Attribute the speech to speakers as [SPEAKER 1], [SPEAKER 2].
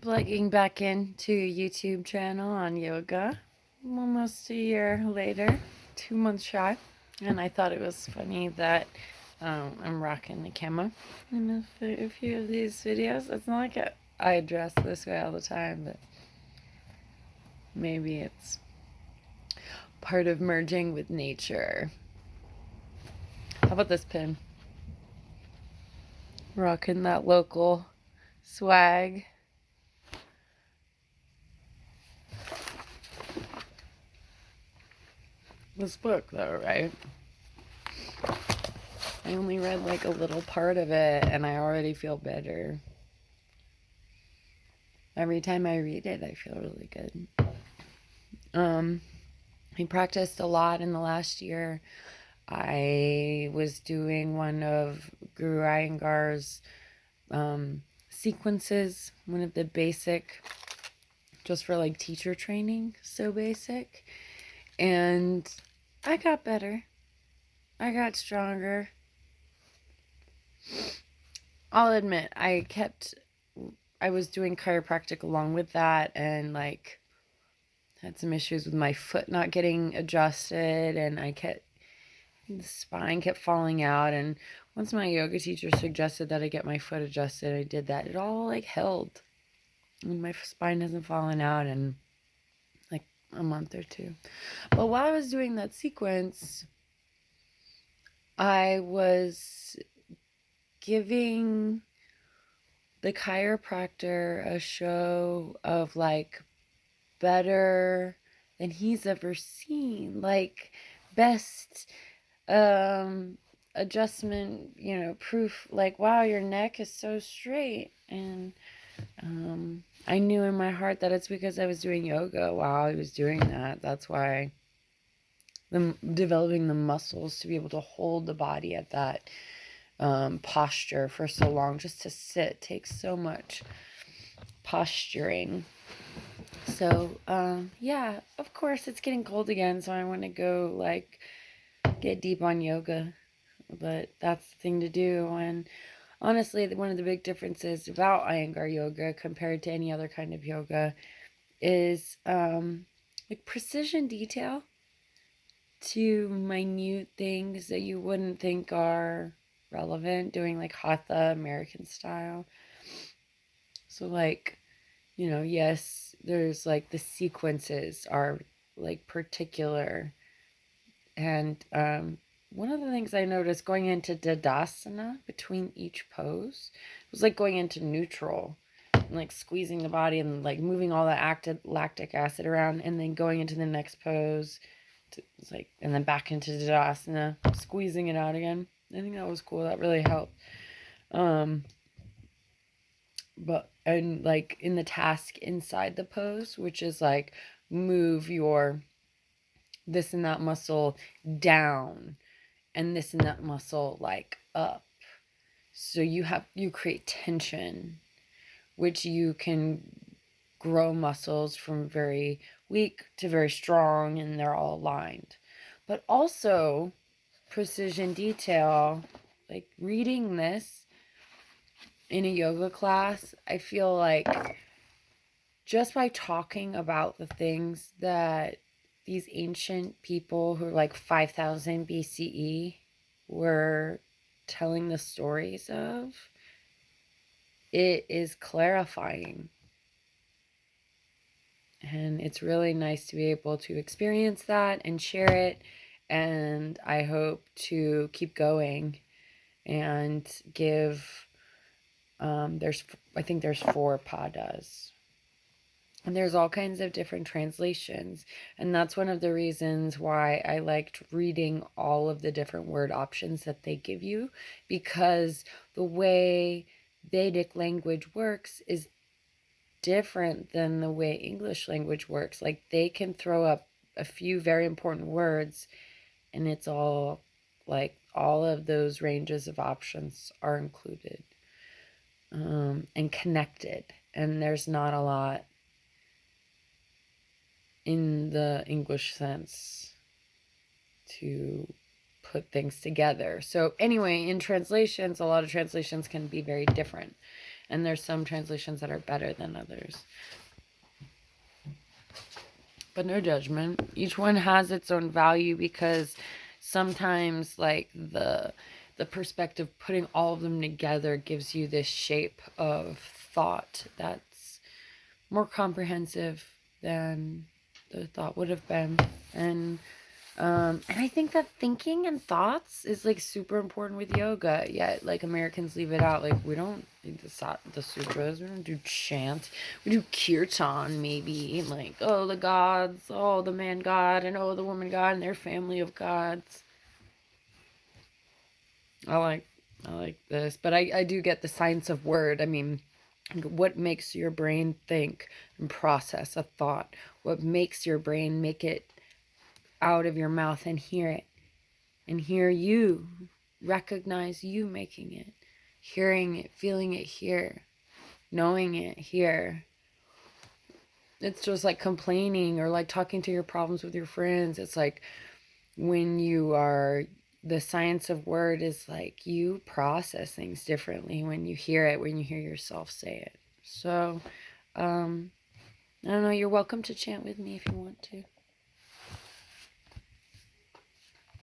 [SPEAKER 1] plugging back into a YouTube channel on yoga almost a year later, 2 months shy. And I thought it was funny that I'm rocking the camo in a few of these videos. It's not like I dress this way all the time, but maybe it's part of merging with nature. How about this pin? Rocking that local swag. This book, though, right? I only read like a little part of it and I already feel better. Every time I read it, I feel really good. I practiced a lot in the last year. I was doing one of Guru Iyengar's sequences, one of the basic, just for like teacher training, so basic. And I got better. I got stronger. I'll admit, I was doing chiropractic along with that, and like had some issues with my foot not getting adjusted, and the spine kept falling out. And once my yoga teacher suggested that I get my foot adjusted, I did that. It all like held, and my spine hasn't fallen out in like a month or two. But while I was doing that sequence, I was giving the chiropractor a show of like better than he's ever seen, like best adjustment, proof, like, wow, your neck is so straight. And I knew in my heart that it's because I was doing yoga while I was doing that. That's why developing the muscles to be able to hold the body at that posture for so long. Just to sit takes so much posturing. So yeah, of course it's getting cold again, so I want to go like get deep on yoga, but that's the thing to do. And honestly, one of the big differences about Iyengar yoga compared to any other kind of yoga is like precision detail to minute things that you wouldn't think are relevant, doing like hatha American style. So like, yes, there's like the sequences are like particular. And one of the things I noticed going into Tadasana between each pose was like going into neutral and like squeezing the body and like moving all the lactic acid around, and then going into the next pose and then back into Tadasana, squeezing it out again. I think that was cool. That really helped. But and like in the task inside the pose, which is like move your this and that muscle down and this and that muscle like up. So you create tension, which you can grow muscles from very weak to very strong, and they're all aligned. But also precision detail, like reading this in a yoga class, I feel like just by talking about the things that these ancient people who are like 5,000 BCE were telling the stories of, it is clarifying. And it's really nice to be able to experience that and share it. And I hope to keep going and give, I think there's 4 padas. And there's all kinds of different translations. And that's one of the reasons why I liked reading all of the different word options that they give you, because the way Vedic language works is different than the way English language works. Like they can throw up a few very important words, and it's all like all of those ranges of options are included and connected. And there's not a lot in the English sense to put things together. So anyway, in translations, a lot of translations can be very different. And there's some translations that are better than others. But no judgment. Each one has its own value, because sometimes like the perspective, putting all of them together, gives you this shape of thought that's more comprehensive than the thought would have been. And I think that thinking and thoughts is like super important with yoga. Yet like Americans leave it out. Like we don't do the sutras. We don't do chant. We do kirtan maybe. Like, oh, the gods, oh, the man god, and oh, the woman god, and their family of gods. I like this, but I do get the science of word. I mean, what makes your brain think and process a thought? What makes your brain make it out of your mouth and hear it, and hear you, recognize you making it, hearing it, feeling it here, knowing it here. It's just like complaining or like talking to your problems with your friends. It's like when you are, the science of word is like you process things differently when you hear it, when you hear yourself say it. So I don't know, you're welcome to chant with me if you want to.